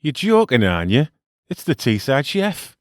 You're joking, aren't you? It's the Teesside Chef.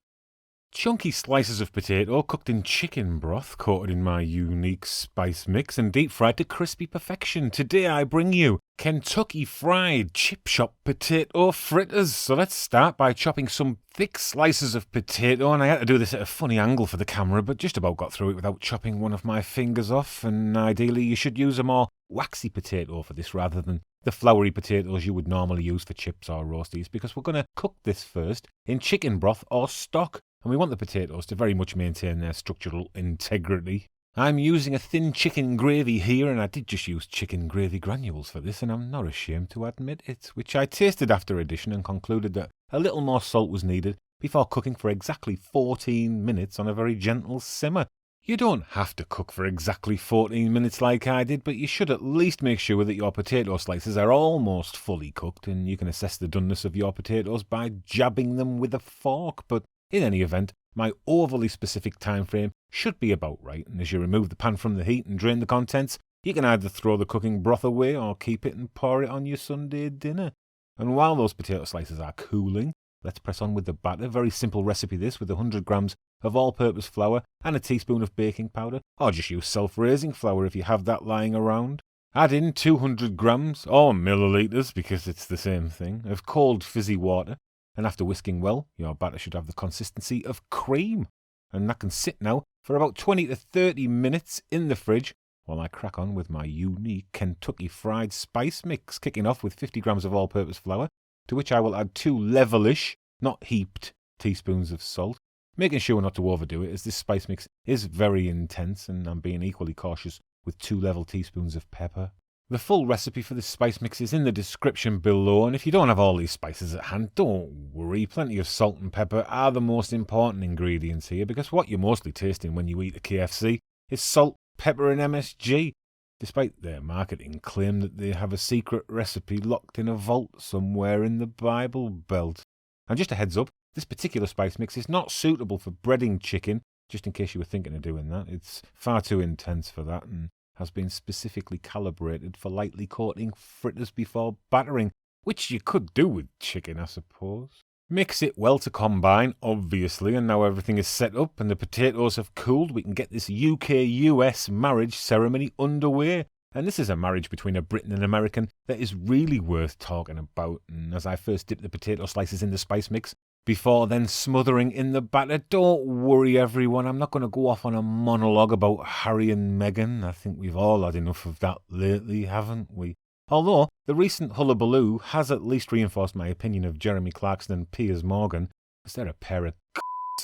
Chunky slices of potato cooked in chicken broth, coated in my unique spice mix and deep fried to crispy perfection. Today I bring you Kentucky Fried Chip Shop Potato Fritters. So let's start by chopping some thick slices of potato, and I had to do this at a funny angle for the camera, but just about got through it without chopping one of my fingers off, and ideally you should use a more waxy potato for this rather than the floury potatoes you would normally use for chips or roasties, because we're going to cook this first in chicken broth or stock. And we want the potatoes to very much maintain their structural integrity. I'm using a thin chicken gravy here, and I did just use chicken gravy granules for this, and I'm not ashamed to admit it, which I tasted after addition and concluded that a little more salt was needed before cooking for exactly 14 minutes on a very gentle simmer. You don't have to cook for exactly 14 minutes like I did, but you should at least make sure that your potato slices are almost fully cooked, and you can assess the doneness of your potatoes by jabbing them with a fork. But in any event, my overly specific time frame should be about right, and as you remove the pan from the heat and drain the contents, you can either throw the cooking broth away or keep it and pour it on your Sunday dinner. And while those potato slices are cooling, let's press on with the batter. Very simple recipe this, with 100 grams of all-purpose flour and a teaspoon of baking powder, or just use self-raising flour if you have that lying around. Add in 200 grams, or millilitres because it's the same thing, of cold fizzy water. And after whisking well, your batter should have the consistency of cream. And that can sit now for about 20 to 30 minutes in the fridge while I crack on with my unique Kentucky Fried Spice mix, kicking off with 50 grams of all-purpose flour, to which I will add 2 levelish, not heaped, teaspoons of salt, making sure not to overdo it, as this spice mix is very intense, and I'm being equally cautious with 2 level teaspoons of pepper. The full recipe for this spice mix is in the description below, and if you don't have all these spices at hand, don't worry. Plenty of salt and pepper are the most important ingredients here, because what you're mostly tasting when you eat a KFC is salt, pepper and MSG, despite their marketing claim that they have a secret recipe locked in a vault somewhere in the Bible Belt. And just a heads up, this particular spice mix is not suitable for breading chicken, just in case you were thinking of doing that. It's far too intense for that, and has been specifically calibrated for lightly coating fritters before battering, which you could do with chicken, I suppose. Mix it well to combine, obviously, and now everything is set up and the potatoes have cooled, we can get this UK-US marriage ceremony underway. And this is a marriage between a Brit and an American that is really worth talking about. And as I first dip the potato slices in the spice mix, before then smothering in the batter, don't worry everyone, I'm not going to go off on a monologue about Harry and Meghan. I think we've all had enough of that lately, haven't we? Although, the recent hullabaloo has at least reinforced my opinion of Jeremy Clarkson and Piers Morgan, because they're a pair of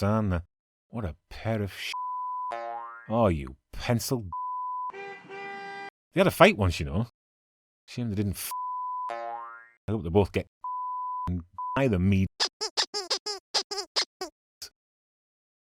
aren't they? What a pair of Oh, you pencil. They had a fight once, you know. Shame they didn't I hope they both get and either me.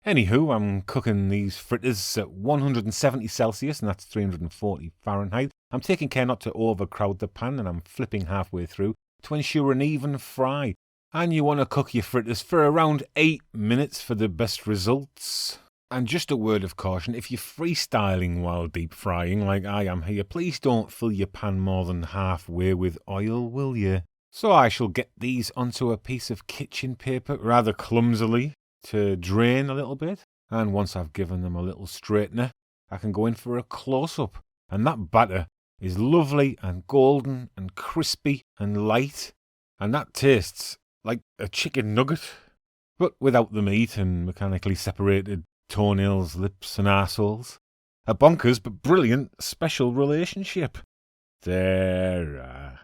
Anywho, I'm cooking these fritters at 170 Celsius, and that's 340 Fahrenheit. I'm taking care not to overcrowd the pan, and I'm flipping halfway through to ensure an even fry. And you want to cook your fritters for around 8 minutes for the best results. And just a word of caution, if you're freestyling while deep frying like I am here, please don't fill your pan more than halfway with oil, will you? So I shall get these onto a piece of kitchen paper rather clumsily to drain a little bit, and once I've given them a little straightener, I can go in for a close-up, and that batter is lovely and golden and crispy and light, and that tastes like a chicken nugget, but without the meat and mechanically separated toenails, lips and arseholes. A bonkers but brilliant special relationship. There.